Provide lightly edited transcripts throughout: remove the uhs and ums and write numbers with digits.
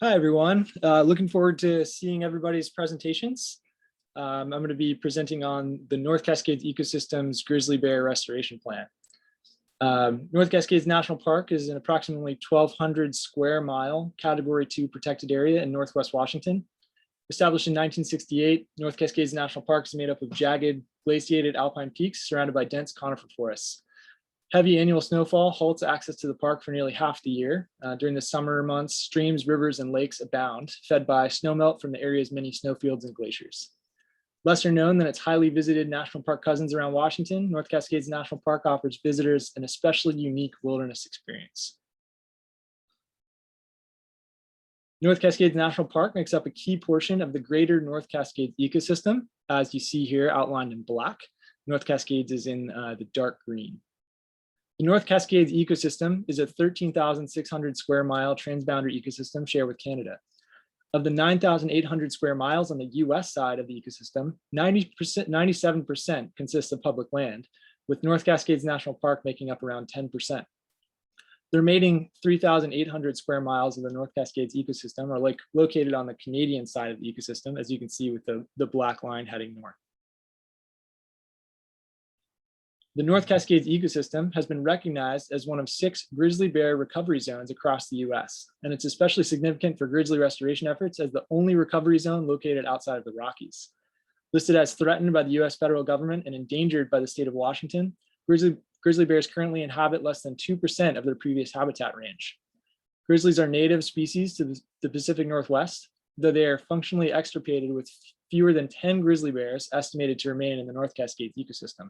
Hi, everyone. Looking forward to seeing everybody's presentations. I'm going to be presenting on the North Cascades Ecosystems Grizzly Bear Restoration Plan. North Cascades National Park is an approximately 1,200 square mile Category 2 protected area in Northwest Washington. Established in 1968, North Cascades National Park is made up of jagged, glaciated alpine peaks surrounded by dense conifer forests. Heavy annual snowfall halts access to the park for nearly half the year. During the summer months, streams, rivers, and lakes abound, fed by snowmelt from the area's many snowfields and glaciers. Lesser known than its highly visited national park cousins around Washington, North Cascades National Park offers visitors an especially unique wilderness experience. North Cascades National Park makes up a key portion of the greater North Cascades ecosystem, as you see here outlined in black. North Cascades is in the dark green. The North Cascades ecosystem is a 13,600 square mile transboundary ecosystem shared with Canada. Of the 9,800 square miles on the US side of the ecosystem, 97% consists of public land, with North Cascades National Park making up around 10%. The remaining 3,800 square miles of the North Cascades ecosystem are located on the Canadian side of the ecosystem, as you can see with the black line heading north. The North Cascades ecosystem has been recognized as one of 6 grizzly bear recovery zones across the US, and it's especially significant for grizzly restoration efforts as the only recovery zone located outside of the Rockies. Listed as threatened by the US federal government and endangered by the state of Washington, grizzly bears currently inhabit less than 2% of their previous habitat range. Grizzlies are native species to the Pacific Northwest, though they are functionally extirpated with fewer than 10 grizzly bears estimated to remain in the North Cascades ecosystem.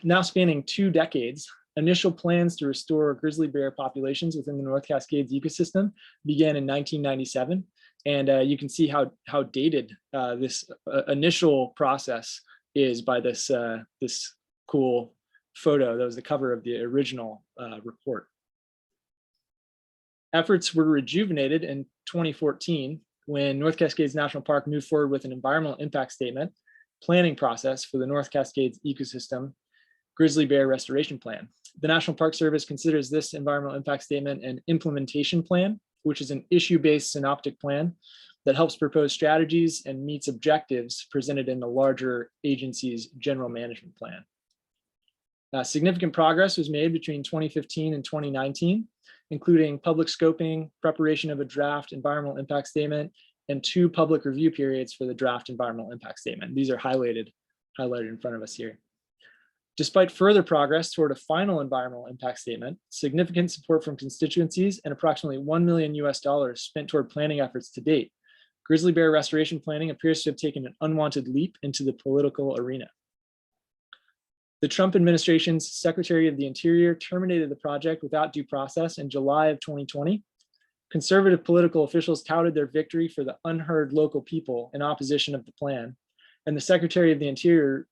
Now spanning 2 decades, initial plans to restore grizzly bear populations within the North Cascades ecosystem began in 1997. And you can see how dated this initial process is by this cool photo that was the cover of the original report. Efforts were rejuvenated in 2014 when North Cascades National Park moved forward with an environmental impact statement planning process for the North Cascades ecosystem Grizzly Bear Restoration Plan. The National Park Service considers this environmental impact statement an implementation plan, which is an issue-based synoptic plan that helps propose strategies and meets objectives presented in the larger agency's general management plan. Significant progress was made between 2015 and 2019, including public scoping, preparation of a draft environmental impact statement, and 2 public review periods for the draft environmental impact statement. These are highlighted in front of us here. Despite further progress toward a final environmental impact statement, significant support from constituencies, and approximately $1 million spent toward planning efforts to date, grizzly bear restoration planning appears to have taken an unwanted leap into the political arena. The Trump administration's Secretary of the Interior terminated the project without due process in July of 2020. Conservative political officials touted their victory for the unheard local people in opposition of the plan, and the Secretary of the Interior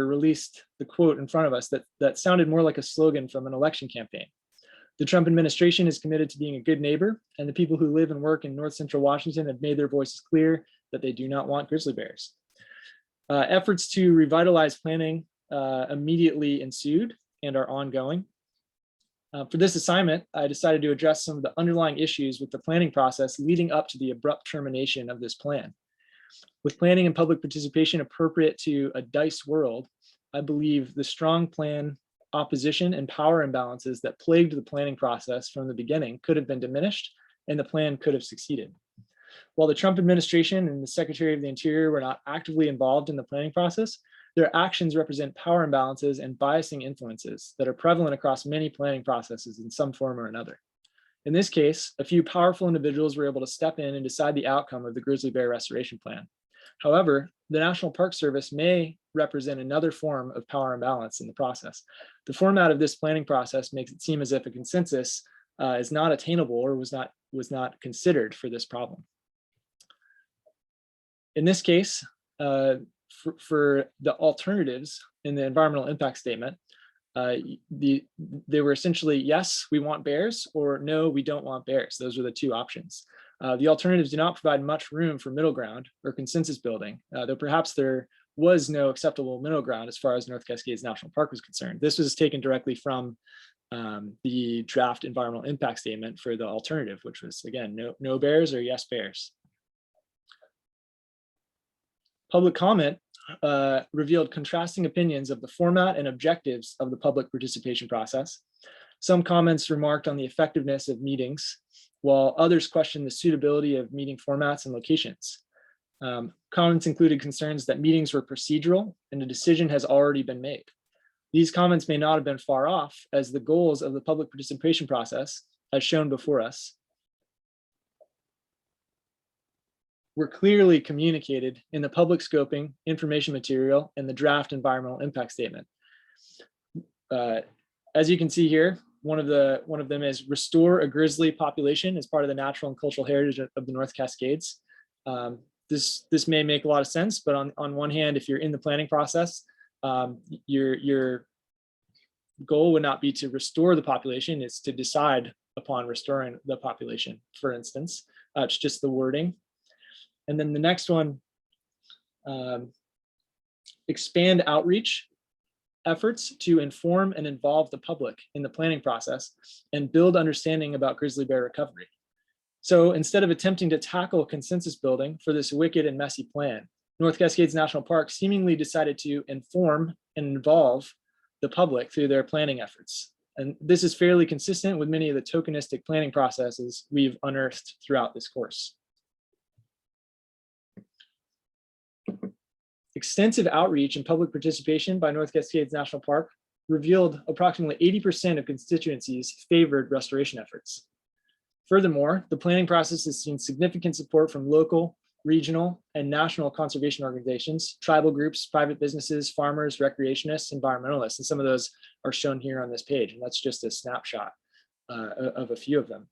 released the quote in front of us that sounded more like a slogan from an election campaign. The Trump administration is committed to being a good neighbor, and the people who live and work in North Central Washington have made their voices clear that they do not want grizzly bears. Efforts to revitalize planning immediately ensued and are ongoing. For this assignment, I decided to address some of the underlying issues with the planning process leading up to the abrupt termination of this plan. With planning and public participation appropriate to a DICE world, I believe the strong plan opposition and power imbalances that plagued the planning process from the beginning could have been diminished and the plan could have succeeded. While the Trump administration and the Secretary of the Interior were not actively involved in the planning process, their actions represent power imbalances and biasing influences that are prevalent across many planning processes in some form or another. In this case, a few powerful individuals were able to step in and decide the outcome of the grizzly bear restoration plan. However, the National Park Service may represent another form of power imbalance in the process. The format of this planning process makes it seem as if a consensus is not attainable or was not considered for this problem. In this case, for the alternatives in the environmental impact statement, they were essentially, yes, we want bears, or no, we don't want bears. Those were the 2 options. The alternatives do not provide much room for middle ground or consensus building, though perhaps there was no acceptable middle ground as far as North Cascades National Park was concerned. This was taken directly from the draft environmental impact statement for the alternative, which was, again, no bears or yes bears. Public comment revealed contrasting opinions of the format and objectives of the public participation process. Some comments remarked on the effectiveness of meetings, while others questioned the suitability of meeting formats and locations. Comments included concerns that meetings were procedural and a decision has already been made. These comments may not have been far off, as the goals of the public participation process, as shown before us, were clearly communicated in the public scoping, information material, and the draft environmental impact statement. As you can see here, one of them is restore a grizzly population as part of the natural and cultural heritage of the North Cascades. This may make a lot of sense, but on one hand, if you're in the planning process, your goal would not be to restore the population, it's to decide upon restoring the population, for instance. It's just the wording. And then the next one, expand outreach efforts to inform and involve the public in the planning process and build understanding about grizzly bear recovery. So instead of attempting to tackle consensus building for this wicked and messy plan, North Cascades National Park seemingly decided to inform and involve the public through their planning efforts. And this is fairly consistent with many of the tokenistic planning processes we've unearthed throughout this course. Extensive outreach and public participation by North Cascades National Park revealed approximately 80% of constituencies favored restoration efforts. Furthermore, the planning process has seen significant support from local, regional, and national conservation organizations, tribal groups, private businesses, farmers, recreationists, environmentalists, and some of those are shown here on this page, and that's just a snapshot of a few of them.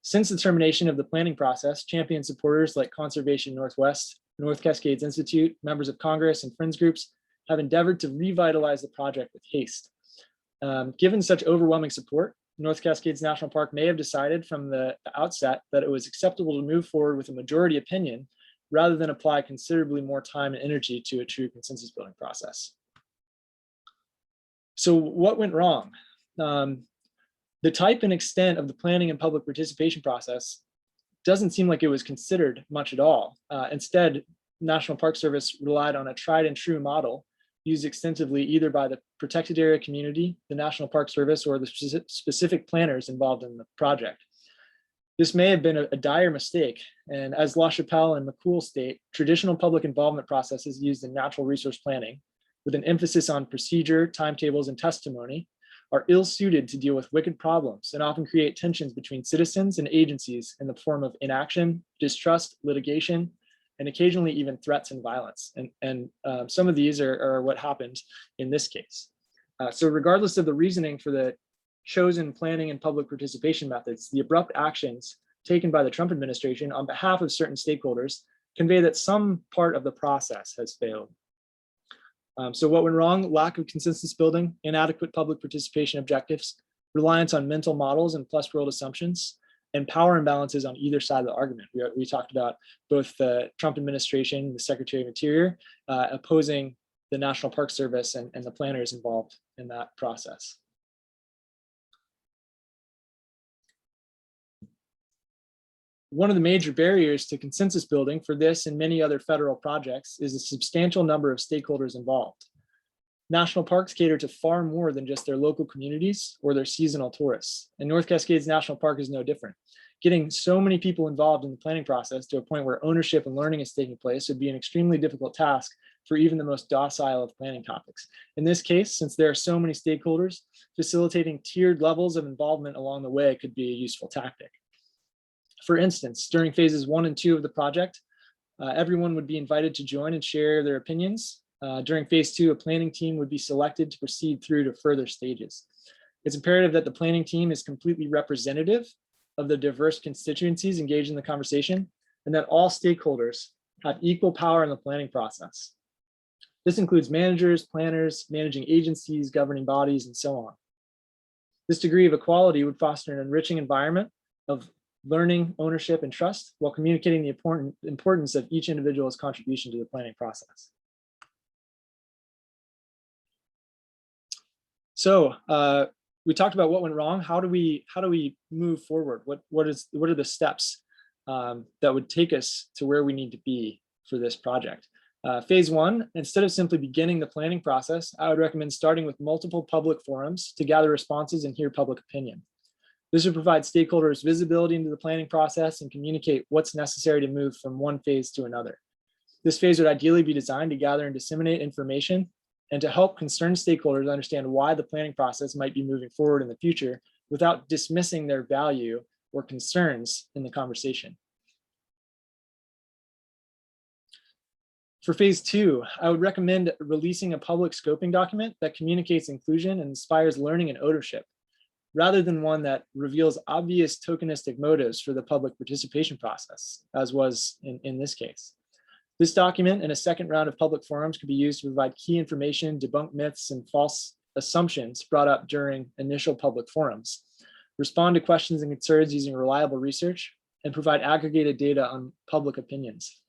Since the termination of the planning process, champion supporters like Conservation Northwest, North Cascades Institute, members of Congress, and friends groups have endeavored to revitalize the project with haste. Given such overwhelming support, North Cascades National Park may have decided from the outset that it was acceptable to move forward with a majority opinion rather than apply considerably more time and energy to a true consensus building process. So what went wrong? The type and extent of the planning and public participation process doesn't seem like it was considered much at all. Instead, National Park Service relied on a tried and true model used extensively either by the protected area community, the National Park Service, or the specific planners involved in the project. This may have been a dire mistake, and as La Chapelle and McCool state, traditional public involvement processes used in natural resource planning, with an emphasis on procedure, timetables, and testimony, are ill-suited to deal with wicked problems and often create tensions between citizens and agencies in the form of inaction, distrust, litigation, and occasionally even threats and violence. And some of these are what happened in this case. So regardless of the reasoning for the chosen planning and public participation methods, the abrupt actions taken by the Trump administration on behalf of certain stakeholders convey that some part of the process has failed. So what went wrong? Lack of consensus building, inadequate public participation objectives, reliance on mental models and plus world assumptions, and power imbalances on either side of the argument. We talked about both the Trump administration, the Secretary of Interior, opposing the National Park Service and the planners involved in that process. One of the major barriers to consensus building for this and many other federal projects is a substantial number of stakeholders involved. National parks cater to far more than just their local communities or their seasonal tourists, and North Cascades National Park is no different. Getting so many people involved in the planning process to a point where ownership and learning is taking place would be an extremely difficult task for even the most docile of planning topics. In this case, since there are so many stakeholders, facilitating tiered levels of involvement along the way could be a useful tactic. For instance, during phases 1 and 2 of the project, everyone would be invited to join and share their opinions. During phase 2, a planning team would be selected to proceed through to further stages. It's imperative that the planning team is completely representative of the diverse constituencies engaged in the conversation, and that all stakeholders have equal power in the planning process. This includes managers, planners, managing agencies, governing bodies, and so on. This degree of equality would foster an enriching environment of learning, ownership, and trust, while communicating the importance of each individual's contribution to the planning process. So we talked about what went wrong. How do we move forward? What are the steps that would take us to where we need to be for this project? Phase one, instead of simply beginning the planning process, I would recommend starting with multiple public forums to gather responses and hear public opinion. This would provide stakeholders visibility into the planning process and communicate what's necessary to move from one phase to another. This phase would ideally be designed to gather and disseminate information and to help concerned stakeholders understand why the planning process might be moving forward in the future without dismissing their value or concerns in the conversation. For phase two, I would recommend releasing a public scoping document that communicates inclusion and inspires learning and ownership, rather than one that reveals obvious tokenistic motives for the public participation process, as was in this case. This document and a second round of public forums could be used to provide key information, debunk myths and false assumptions brought up during initial public forums, respond to questions and concerns using reliable research, and provide aggregated data on public opinions.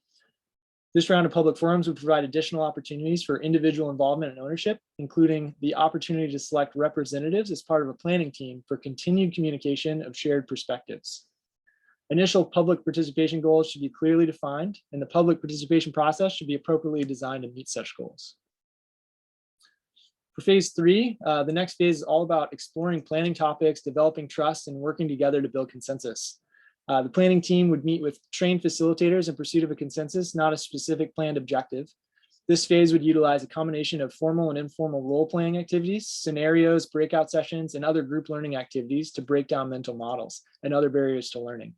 This round of public forums would provide additional opportunities for individual involvement and ownership, including the opportunity to select representatives as part of a planning team for continued communication of shared perspectives. Initial public participation goals should be clearly defined, and the public participation process should be appropriately designed to meet such goals. For phase three, the next phase is all about exploring planning topics, developing trust, and working together to build consensus. The planning team would meet with trained facilitators in pursuit of a consensus, not a specific planned objective. This phase would utilize a combination of formal and informal role-playing activities, scenarios, breakout sessions, and other group learning activities to break down mental models and other barriers to learning.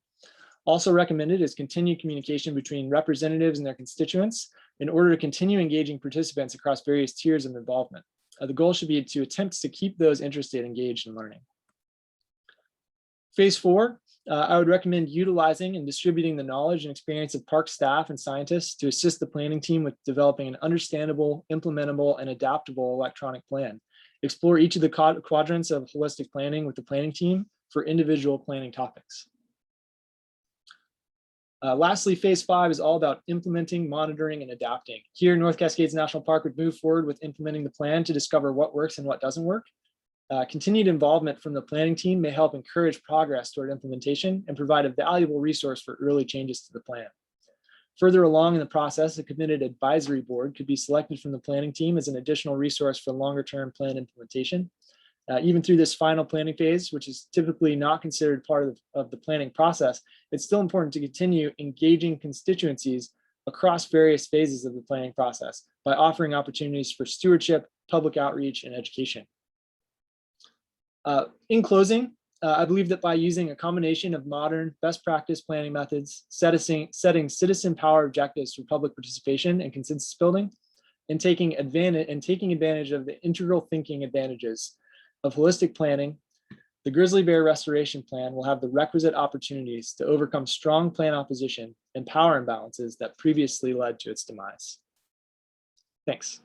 Also recommended is continued communication between representatives and their constituents in order to continue engaging participants across various tiers of involvement. The goal should be to attempt to keep those interested engaged in learning. Phase four, I would recommend utilizing and distributing the knowledge and experience of park staff and scientists to assist the planning team with developing an understandable, implementable, and adaptable electronic plan. Explore each of the quadrants of holistic planning with the planning team for individual planning topics. Lastly, phase five is all about implementing, monitoring, and adapting. Here, North Cascades National Park would move forward with implementing the plan to discover what works and what doesn't work. Continued involvement from the planning team may help encourage progress toward implementation and provide a valuable resource for early changes to the plan. Further along in the process, a committed advisory board could be selected from the planning team as an additional resource for longer-term plan implementation. Even through this final planning phase, which is typically not considered part of the planning process, it's still important to continue engaging constituencies across various phases of the planning process by offering opportunities for stewardship, public outreach, and education. In closing, I believe that by using a combination of modern best practice planning methods, setting citizen power objectives for public participation and consensus building, and taking advantage of the integral thinking advantages of holistic planning, the Grizzly Bear Restoration Plan will have the requisite opportunities to overcome strong plan opposition and power imbalances that previously led to its demise. Thanks.